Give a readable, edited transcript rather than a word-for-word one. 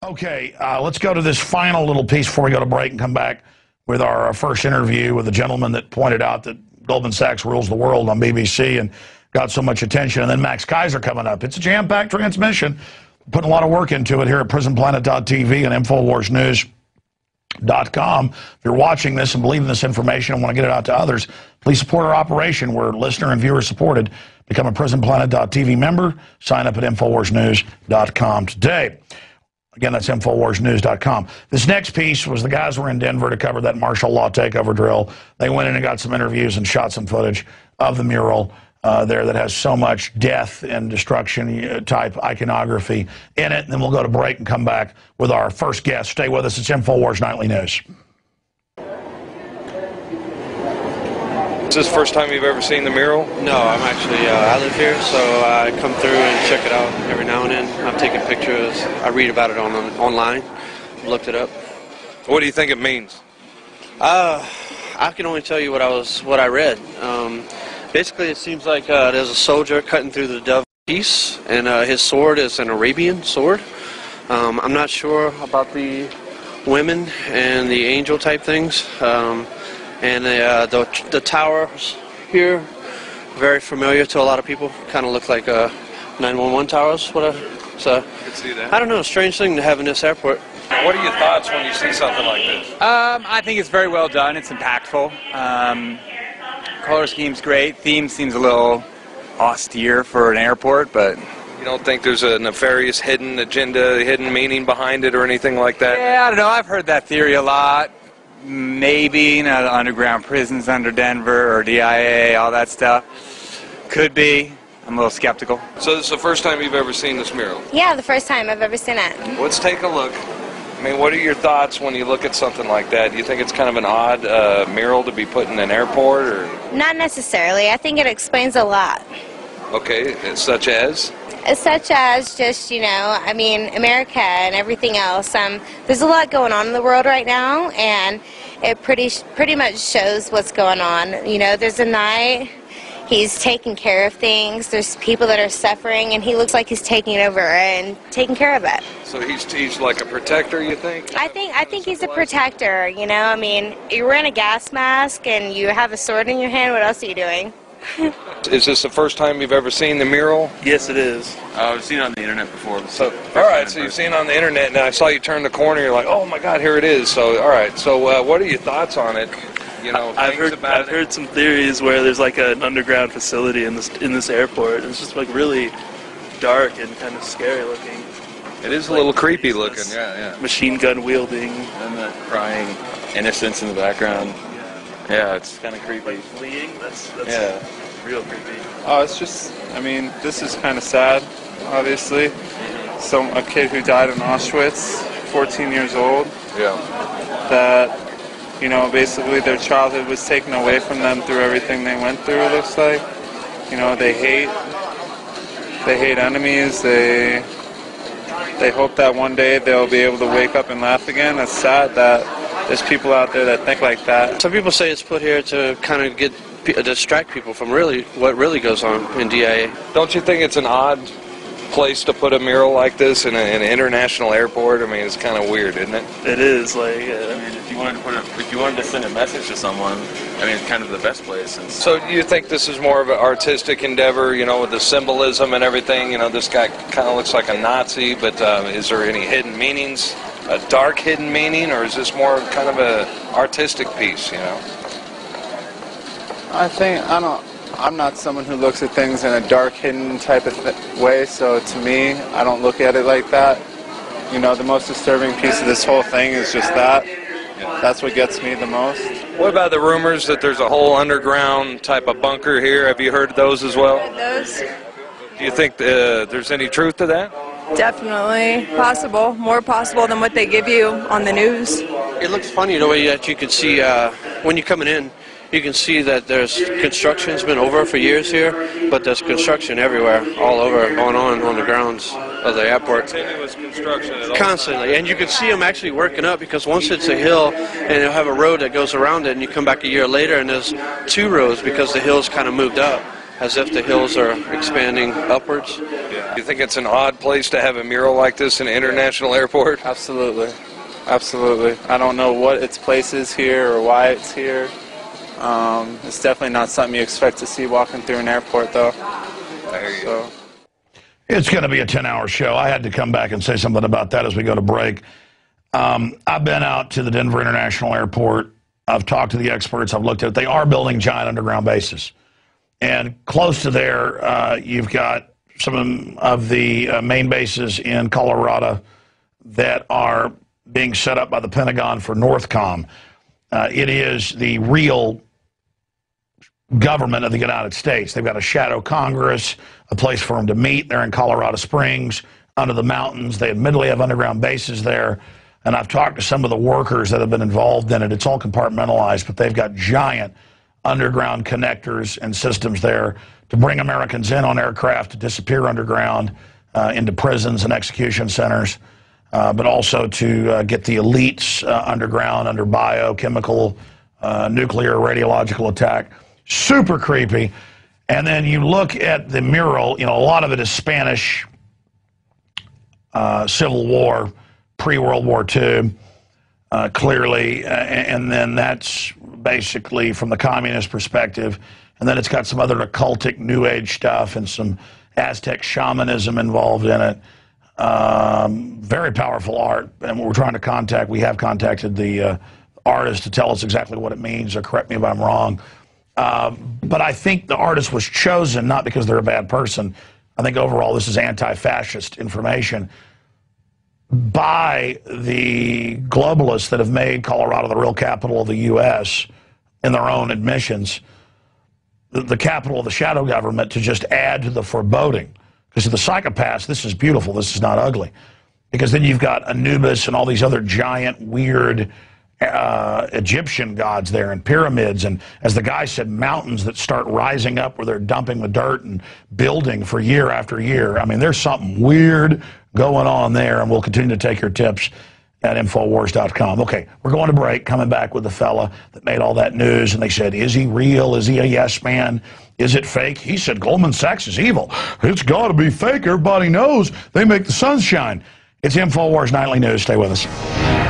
Okay, let's go to this final little piece before we go to break and come back with our first interview with the gentleman that pointed out that Goldman Sachs rules the world on BBC and got so much attention. And then Max Kaiser coming up. It's a jam-packed transmission. Putting a lot of work into it here at PrisonPlanet.tv and InfoWarsNews.com. If you're watching this and believe in this information and want to get it out to others, please support our operation. We're listener and viewer supported. Become a PrisonPlanet.tv member. Sign up at InfoWarsNews.com today. Again, that's InfoWarsNews.com. This next piece was the guys were in Denver to cover that martial law takeover drill. They went in and got some interviews and shot some footage of the mural there that has so much death and destruction type iconography in it. And then we'll go to break and come back with our first guest. Stay with us. It's InfoWars Nightly News. Is this the first time you've ever seen the mural? No, I'm actually, I live here, so I come through and check it out every now and then. I'm taking pictures. I read about it online, looked it up. What do you think it means? I can only tell you what I read. Basically, it seems like there's a soldier cutting through the dove piece, and his sword is an Arabian sword. I'm not sure about the women and the angel type things. And the towers here, very familiar to a lot of people. Kind of look like 911 towers. So, I can see that. I don't know, strange thing to have in this airport. What are your thoughts when you see something like this? I think it's very well done. It's impactful. Color scheme's great. Theme seems a little austere for an airport, but... You don't think there's a nefarious hidden agenda, hidden meaning behind it or anything like that? Yeah, I don't know. I've heard that theory a lot. Maybe, you know, the underground prisons under Denver or DIA, all that stuff. Could be. I'm a little skeptical. So this is the first time you've ever seen this mural? Yeah, the first time I've ever seen it. Let's take a look. I mean, what are your thoughts when you look at something like that? Do you think it's kind of an odd mural to be put in an airport? Or? Not necessarily. I think it explains a lot. Okay, such as? Such as just, you know, I mean, America and everything else. There's a lot going on in the world right now, and it pretty much shows what's going on. You know, there's a night, he's taking care of things, there's people that are suffering, and he looks like he's taking over and taking care of it. So he's like a protector, you think? I think he's a protector, you know. I mean, you're wearing a gas mask and you have a sword in your hand, what else are you doing? Is this the first time you've ever seen the mural? Yes, it is. I've seen it on the internet before. So, all right, so you've seen it on the internet, and I saw you turn the corner, you're like, oh my God, here it is. So, all right, so what are your thoughts on it? You know, I've heard some theories where there's like an underground facility in this airport. It's just like really dark and kind of scary looking. It is a little creepy looking, yeah. Machine gun wielding. And the crying innocence in the background. Yeah, it's kind of creepy. Fleeing? That's real creepy. Oh, it's just, I mean, this is kind of sad, obviously. A kid who died in Auschwitz, 14 years old. Yeah. That, you know, basically their childhood was taken away from them through everything they went through, it looks like. You know, they hate enemies, they hope that one day they'll be able to wake up and laugh again. It's sad that there's people out there that think like that. Some people say it's put here to kind of distract people from what really goes on in DIA. Don't you think it's an odd place to put a mural like this in an international airport? I mean, it's kind of weird, isn't it? It is. Like, I mean, if you wanted to send a message to someone, I mean, it's kind of the best place. And so you think this is more of an artistic endeavor, you know, with the symbolism and everything? You know, this guy kind of looks like a Nazi, but is there any hidden meanings? A dark hidden meaning, or is this more kind of a artistic piece, you know? I'm not someone who looks at things in a dark hidden type of way, so to me, I don't look at it like that. You know, the most disturbing piece of this whole thing is just that. That's what gets me the most. What about the rumors that there's a whole underground type of bunker here? Have you heard those as well? Those? Do you think there's any truth to that? Definitely possible. More possible than what they give you on the news. It looks funny the way that you can see when you're coming in. You can see that there's construction's been over for years here, but there's construction everywhere, all over, going on the grounds of the airport. Continuous construction at all constantly, and you can see them actually working up, because once it's a hill, and they'll have a road that goes around it, and you come back a year later, and there's two roads because the hill's kind of moved up. as if the hills are expanding upwards. You think it's an odd place to have a mural like this in an international airport? Absolutely. Absolutely. I don't know what its place is here or why it's here. It's definitely not something you expect to see walking through an airport, though. I hear you. So. It's going to be a 10-hour show. I had to come back and say something about that as we go to break. I've been out to the Denver International Airport. I've talked to the experts. I've looked at it. They are building giant underground bases. And close to there, you've got some of the main bases in Colorado that are being set up by the Pentagon for Northcom. It is the real government of the United States. They've got a shadow Congress, a place for them to meet. They're in Colorado Springs, under the mountains. They admittedly have underground bases there. And I've talked to some of the workers that have been involved in it. It's all compartmentalized, but they've got giant underground connectors and systems there to bring Americans in on aircraft, to disappear underground into prisons and execution centers, but also to get the elites underground under biochemical, nuclear, radiological attack. Super creepy. And then you look at the mural, you know, a lot of it is Spanish Civil War, pre-World War II, clearly, and then that's basically from the communist perspective, and then it's got some other occultic New Age stuff and some Aztec shamanism involved in it. Very powerful art, and we're trying to contact, we have contacted the artist to tell us exactly what it means, or correct me if I'm wrong. But I think the artist was chosen not because they're a bad person. I think overall this is anti-fascist information by the globalists that have made Colorado the real capital of the U.S. in their own admissions, the capital of the shadow government, to just add to the foreboding. Because to the psychopaths, this is beautiful, this is not ugly. Because then you've got Anubis and all these other giant, weird Egyptian gods there, and pyramids, and as the guy said, mountains that start rising up where they're dumping the dirt and building for year after year. I mean, there's something weird going on there, and we'll continue to take your tips at Infowars.com. Okay, we're going to break, coming back with the fella that made all that news, and they said, is he real? Is he a yes man? Is it fake? He said Goldman Sachs is evil. It's got to be fake. Everybody knows they make the sun shine. It's Infowars Nightly News. Stay with us.